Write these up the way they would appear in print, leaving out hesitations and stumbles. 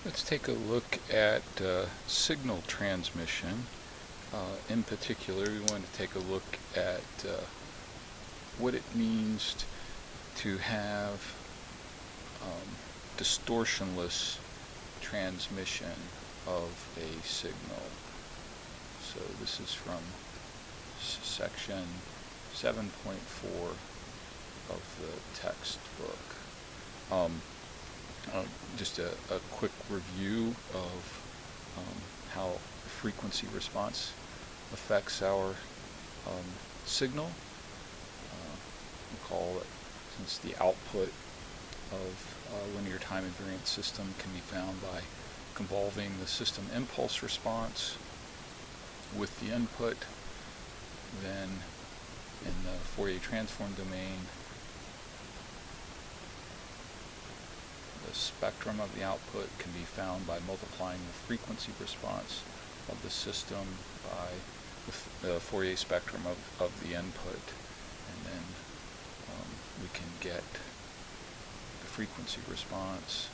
Let's take a look at signal transmission. In particular, we want to take a look at what it means to have distortionless transmission of a signal. So this is from section 7.4 of the textbook. Just a quick review of how frequency response affects our signal. Recall that since the output of a linear time invariant system can be found by convolving the system impulse response with the input, then in the Fourier transform domain, the spectrum of the output can be found by multiplying the frequency response of the system by the Fourier spectrum of the input, and then we can get the frequency response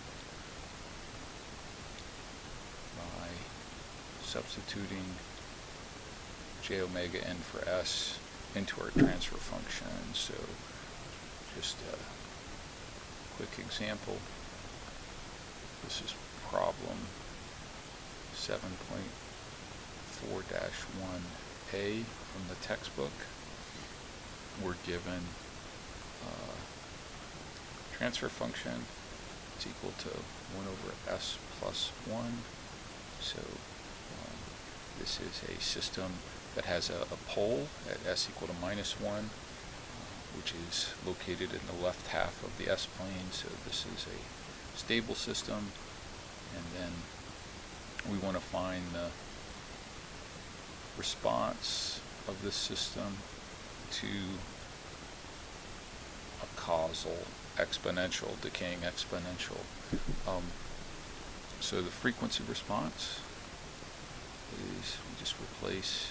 by substituting j omega n for s into our transfer function. So just a quick example. This is problem 7.4-1a from the textbook. We're given transfer function is equal to 1 over s plus 1. So this is a system that has a pole at s equal to -1, which is located in the left half of the s-plane. So this is a stable system, and then we want to find the response of this system to a causal exponential, decaying exponential. So the frequency response is, we just replace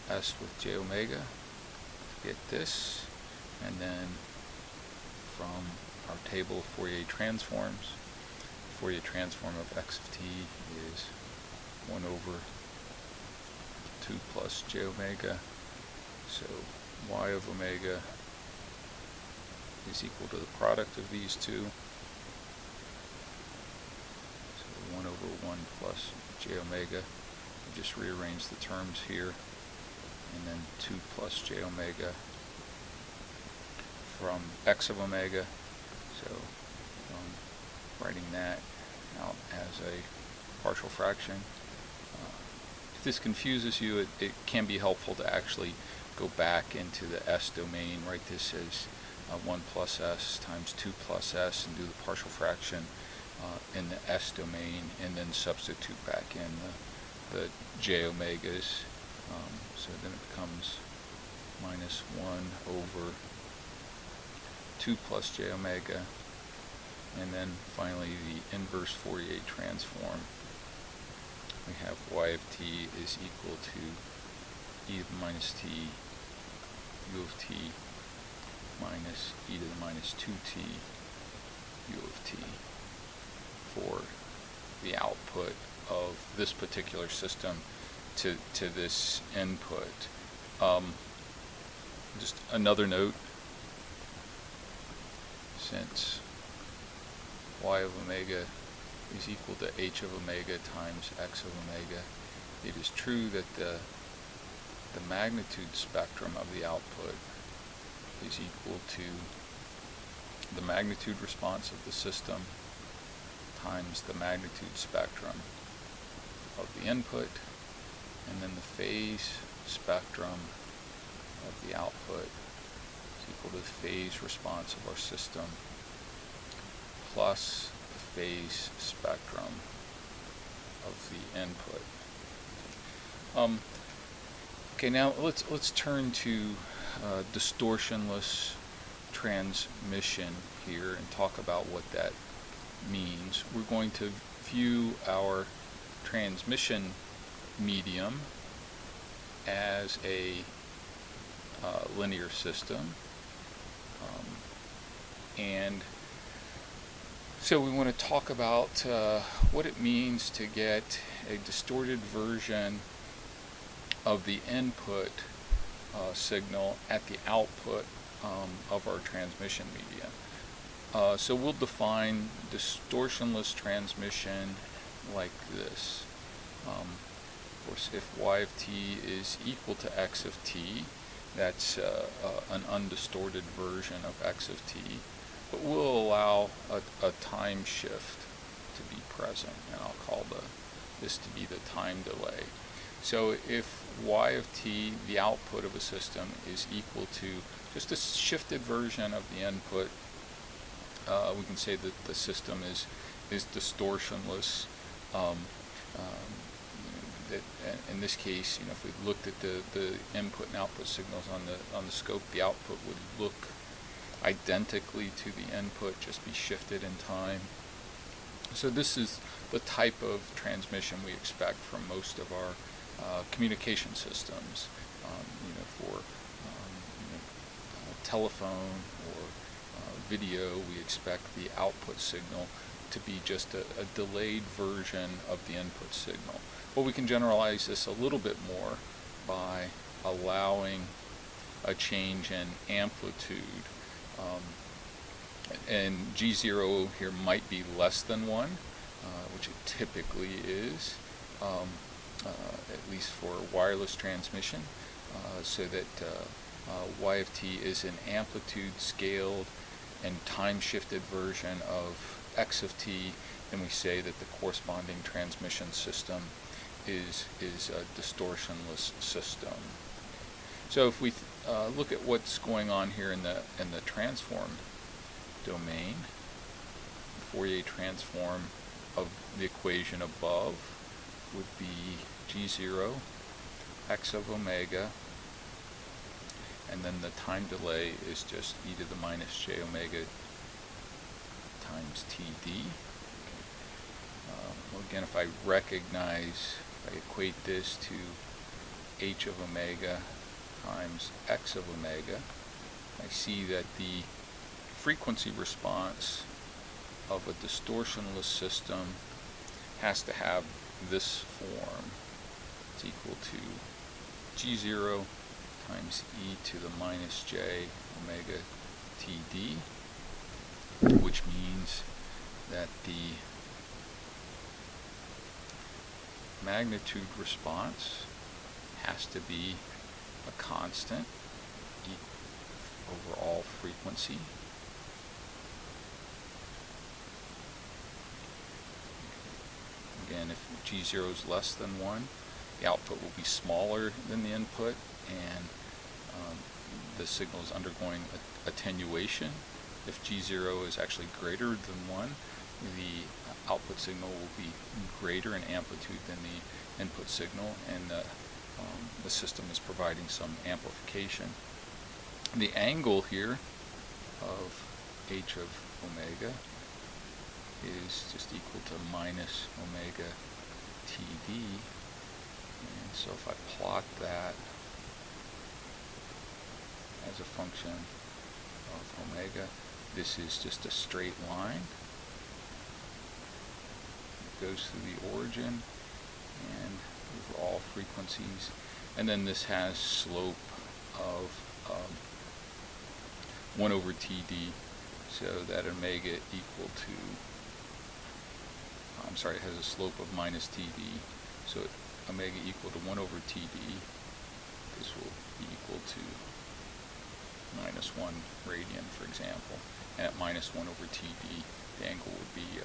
s with j omega to get this, and then from our table of Fourier transforms, the Fourier transform of x of t is 1 over 2 plus j omega. So y of omega is equal to the product of these two. So 1 over 1 plus j omega. We just rearrange the terms here, and then 2 plus j omega from x of omega. So writing that out as a partial fraction. If this confuses you, it can be helpful to actually go back into the s domain, write this as 1 plus s times 2 plus s, and do the partial fraction in the s domain, and then substitute back in the j omegas. So then it becomes -1 over 2 plus j omega, and then finally the inverse Fourier transform. We have y of t is equal to e to the minus t u of t minus e to the minus 2t u of t for the output of this particular system to this input. Just another note, since y of omega is equal to h of omega times x of omega, it is true that the magnitude spectrum of the output is equal to the magnitude response of the system times the magnitude spectrum of the input, and then the phase spectrum of the output is equal to the phase response of our system plus the phase spectrum of the input. Okay, now let's turn to distortionless transmission here and talk about what that means. We're going to view our transmission medium as a linear system, and So we want to talk about what it means to get a distorted version of the input signal at the output of our transmission media. So we'll define distortionless transmission like this. Of course, if y of t is equal to x of t, that's an undistorted version of x of t, but we'll allow a time shift to be present, and I'll call this to be the time delay. So if y of t, the output of a system, is equal to just a shifted version of the input, we can say that the system is distortionless. That in this case, if we looked at the input and output signals on the scope, the output would look identically to the input, just be shifted in time. So this is the type of transmission we expect from most of our communication systems. For telephone or video, we expect the output signal to be just a delayed version of the input signal. Well, we can generalize this a little bit more by allowing a change in amplitude. And G0 here might be less than 1, which it typically is, at least for wireless transmission, so that y of t is an amplitude scaled and time shifted version of x of t, and we say that the corresponding transmission system is a distortionless system. So if we look at what's going on here in the transform domain, the Fourier transform of the equation above would be G0 x of omega, and then the time delay is just e to the minus j omega times td. Well, again, if I equate this to h of omega times x of omega, I see that the frequency response of a distortionless system has to have this form. It's equal to G0 times e to the minus j omega td, which means that the magnitude response has to be a constant over all frequency. Again, if G0 is less than 1, the output will be smaller than the input, and the signal is undergoing attenuation. If G0 is actually greater than 1, the output signal will be greater in amplitude than the input signal, and the system is providing some amplification. The angle here of h of omega is just equal to minus omega td, and so if I plot that as a function of omega, this is just a straight line. It goes through the origin and over all frequencies, and then this has slope of 1 over td, so that omega equal to, it has a slope of minus td, so omega equal to 1 over td, this will be equal to minus 1 radian, for example, and at minus 1 over td, the angle would be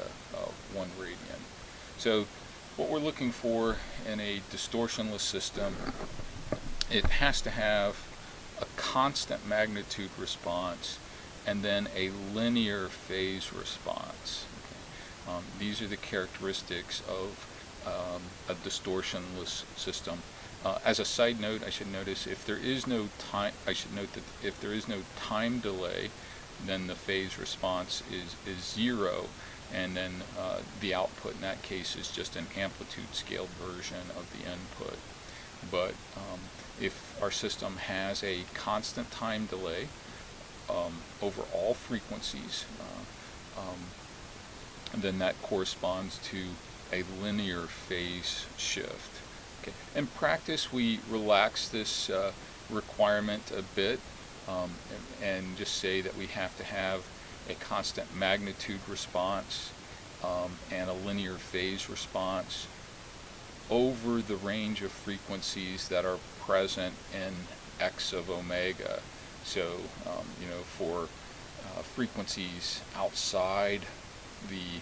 1 radian. So what we're looking for in a distortionless system, it has to have a constant magnitude response and then a linear phase response. Okay. These are the characteristics of a distortionless system. As a side note, I should notice if there is no time. I should note that if there is no time delay, then the phase response is 0, and then the output in that case is just an amplitude scaled version of the input. But if our system has a constant time delay over all frequencies, then that corresponds to a linear phase shift. Okay. In practice, we relax this requirement a bit and just say that we have to have a constant magnitude response and a linear phase response over the range of frequencies that are present in x of omega. So, for frequencies outside the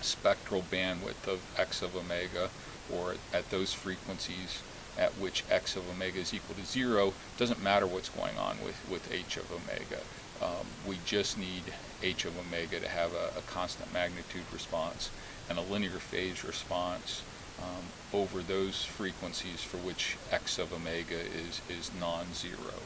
spectral bandwidth of x of omega, or at those frequencies at which x of omega is equal to 0, doesn't matter what's going on with h of omega. We just need h of omega to have a constant magnitude response and a linear phase response over those frequencies for which x of omega is non-zero.